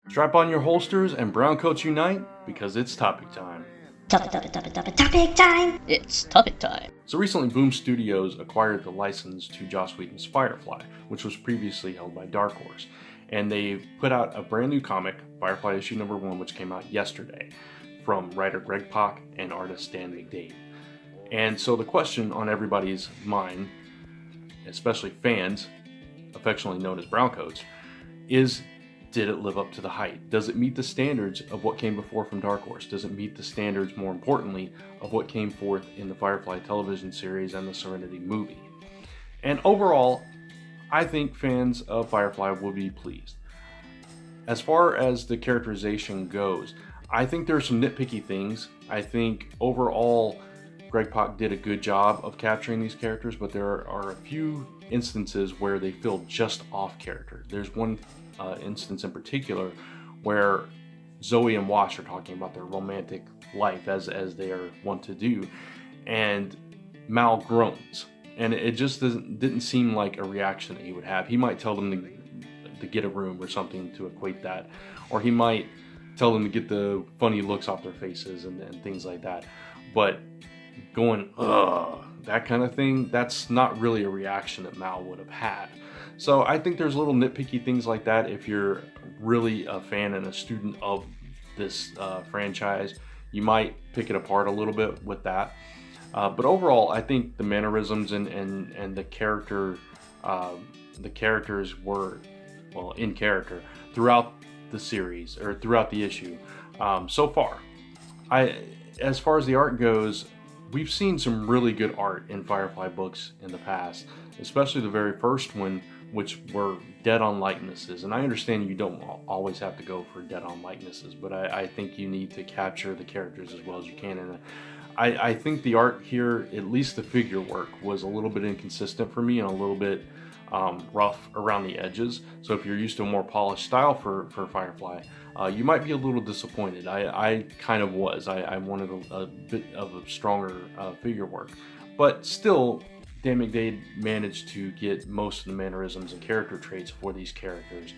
Strap on your holsters and Browncoats unite, because it's topic time. Topic time! It's topic time. So recently, Boom Studios acquired the license to Joss Whedon's Firefly, which was previously held by Dark Horse. And they've put out a brand new comic, Firefly issue number 1, which came out yesterday, from writer Greg Pak and artist Dan McDade. And so the question on everybody's mind, especially fans, affectionately known as Browncoats, is, did it live up to the hype? Does it meet the standards of what came before from Dark Horse? Does it meet the standards, more importantly, of what came forth in the Firefly television series and the Serenity movie? And overall, I think fans of Firefly will be pleased. As far as the characterization goes, I think there are some nitpicky things. I think overall, Greg Pak did a good job of capturing these characters, but there are a few instances where they feel just off character. There's one instance in particular where Zoe and Wash are talking about their romantic life as they are wont to do, and Mal groans, and it just didn't seem like a reaction that he would have. He might tell them to get a room or something to equate that, or he might tell them to get the funny looks off their faces and things like that, but going that kind of thing, that's not really a reaction that Mal would have had. So I think there's little nitpicky things like that. If you're really a fan and a student of this franchise, you might pick it apart a little bit with that. But overall, I think the mannerisms and the characters were, well, in character throughout the series or throughout the issue so far. As far as the art goes, we've seen some really good art in Firefly books in the past, especially the very first one, which were dead-on likenesses. And I understand you don't always have to go for dead-on likenesses, but I think you need to capture the characters as well as you can. And I think the art here, at least the figure work, was a little bit inconsistent for me and a little bit rough around the edges. So if you're used to a more polished style for Firefly, you might be a little disappointed. I kind of was. I wanted a bit of a stronger figure work, but still, Dan McDade managed to get most of the mannerisms and character traits for these characters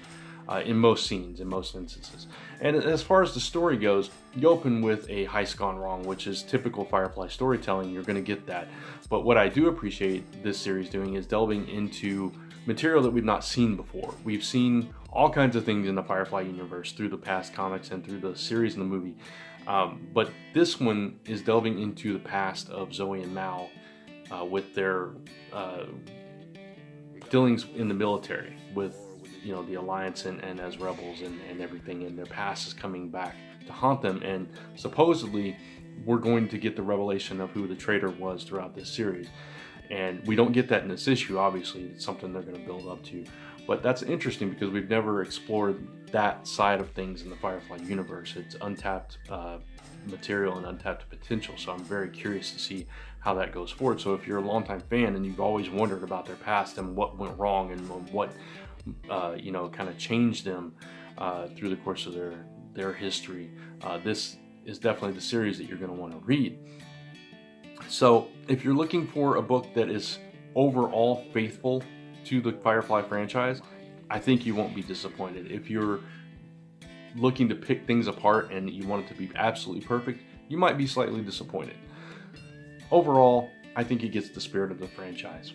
in most scenes, in most instances. And as far as the story goes, you open with a heist gone wrong, which is typical Firefly storytelling. You're going to get that. But what I do appreciate this series doing is delving into material that we've not seen before. We've seen all kinds of things in the Firefly universe through the past comics and through the series and the movie. But this one is delving into the past of Zoe and Mal with their dealings in the military with, you know, the Alliance and as rebels and everything, and their past is coming back to haunt them, and supposedly we're going to get the revelation of who the traitor was throughout this series. And we don't get that in this issue, obviously. It's something they're going to build up to, but that's interesting because we've never explored that side of things in the Firefly universe. It's untapped material and untapped potential, so I'm very curious to see how that goes forward. So if you're a longtime fan and you've always wondered about their past and what went wrong and what kind of changed them through the course of their history, this is definitely the series that you're going to want to read. So if you're looking for a book that is overall faithful to the Firefly franchise, I think you won't be disappointed. If you're looking to pick things apart and you want it to be absolutely perfect, you might be slightly disappointed. Overall, I think it gets the spirit of the franchise.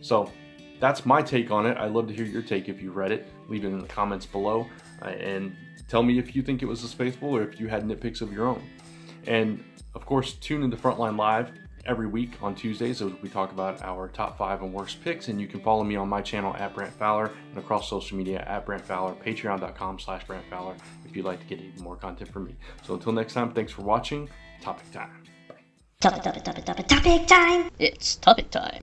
So that's my take on it. I'd love to hear your take if you read it. Leave it in the comments below and tell me if you think it was as faithful or if you had nitpicks of your own. And of course, tune into Frontline Live every week on Tuesdays as we talk about our top 5 and worst picks. And you can follow me on my channel at Brant Fowler and across social media at Brant Fowler, patreon.com/Brant Fowler if you'd like to get even more content from me. So until next time, thanks for watching. Topic time. Topic time! It's topic time.